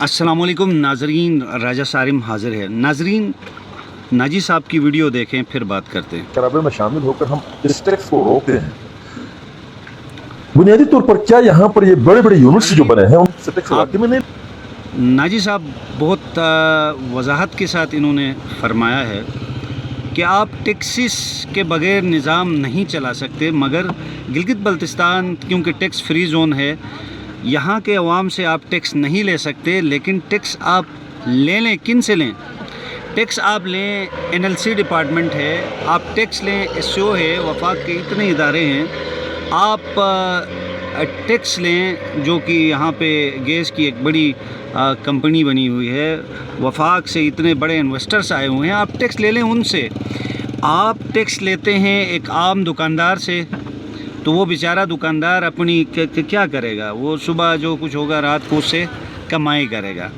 अस्सलामुअलैकुम नाजरीन, राजा सारिम हाजिर है। नाजरीन, नाजी साहब की वीडियो देखें फिर बात करते हैं। कराबे में शामिल होकर हम इस टैक्स को रोकते हैं। बुनियादी तौर पर क्या यहाँ पर ये बड़े बड़े यूनिट्स जो बने हैं उनसे टैक्स वाकई में नहीं। नाजी साहब बहुत वजाहत के साथ इन्होंने फरमाया है कि आप टैक्सेस के बगैर निज़ाम नहीं चला सकते, मगर गिलगित बल्तिस्तान क्योंकि टैक्स फ्री जोन है, यहाँ के अवाम से आप टैक्स नहीं ले सकते। लेकिन टैक्स आप ले लें, किन से लें? टैक्स आप लें, NLC डिपार्टमेंट है, आप टैक्स लें, SO है, वफाक के इतने इदारे हैं। आप टैक्स लें जो कि यहाँ पे गैस की एक बड़ी कंपनी बनी हुई है, वफाक से इतने बड़े इन्वेस्टर्स आए हुए हैं, आप टैक्स ले लें उनसे। आप टैक्स लेते हैं एक आम दुकानदार से, तो वो बेचारा दुकानदार अपनी क्या करेगा? वो सुबह जो कुछ होगा रात को उससे कमाई करेगा।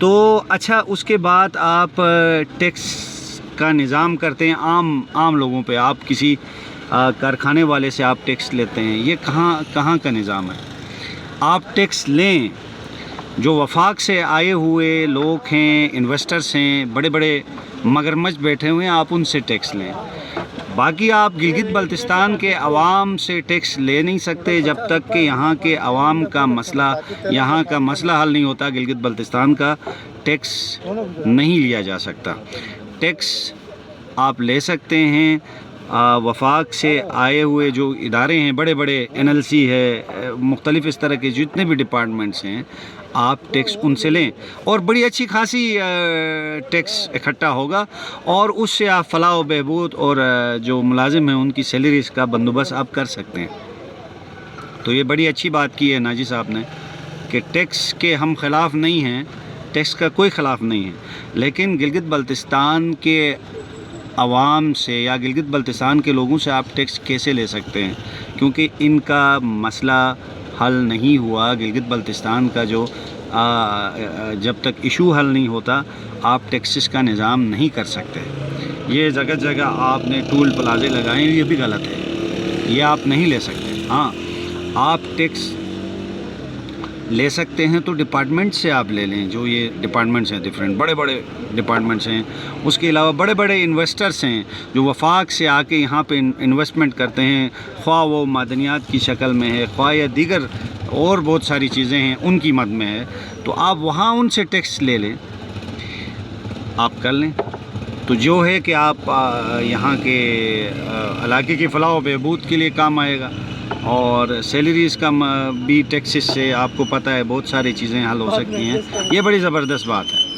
तो अच्छा, उसके बाद आप टैक्स का निज़ाम करते हैं आम लोगों पे। आप किसी कारखाने वाले से आप टैक्स लेते हैं, ये कहाँ का निज़ाम है? आप टैक्स लें, जो वफाक से आए हुए लोग हैं, इन्वेस्टर्स हैं, बड़े बड़े मगरमच्छ बैठे हुए हैं, आप उनसे टैक्स लें। बाकी आप गिलगित बल्तिस्तान के अवाम से टैक्स ले नहीं सकते जब तक कि यहाँ के अवाम का मसला हल नहीं होता। गिलगित बल्तिस्तान का टैक्स नहीं लिया जा सकता। टैक्स आप ले सकते हैं वफाक से आए हुए जो इदारे हैं, बड़े बड़े NLC है, मुख्तलिफ़ इस तरह के जितने भी डिपार्टमेंट्स हैं, आप टैक्स उनसे लें और बड़ी अच्छी खासी टैक्स इकट्ठा होगा और उससे आप फलाह व बहबूद और जो मुलाजिम हैं उनकी सैलरीज़ का बंदोबस्त आप कर सकते हैं। तो ये बड़ी अच्छी बात की है नाजी साहब ने कि टैक्स के हम ख़िलाफ़ नहीं हैं, टैक्स का कोई ख़िलाफ़ नहीं है, लेकिन गिलगित बल्तिस्तान के अवाम से या गिलगित बल्तिस्तान के लोगों से आप टैक्स कैसे ले सकते हैं? क्योंकि इनका मसला हल नहीं हुआ। गिलगित बल्तिस्तान का जो जब तक इशू हल नहीं होता, आप टैक्सेस का निज़ाम नहीं कर सकते। ये जगह जगह आपने टूल प्लाजे लगाए, ये भी गलत है, ये आप नहीं ले सकते। हाँ, आप टैक्स ले सकते हैं तो डिपार्टमेंट से आप ले लें, जो ये डिपार्टमेंट्स हैं, डिफरेंट बड़े बड़े डिपार्टमेंट्स हैं। उसके अलावा बड़े बड़े इन्वेस्टर्स हैं जो वफाक से आके यहाँ पे इन्वेस्टमेंट करते हैं, ख्वाह वो मादनियात की शक्ल में है, ख्वाह या दीगर और बहुत सारी चीज़ें हैं उनकी मद में है, तो आप वहाँ उनसे टैक्स ले लें, आप कर लें। तो जो है कि आप यहाँ के इलाके की फलाह व बहबूद के लिए काम आएगा और सैलरीज़ का भी टैक्सेस से आपको पता है बहुत सारी चीज़ें हल हो सकती हैं। ये बड़ी ज़बरदस्त बात है।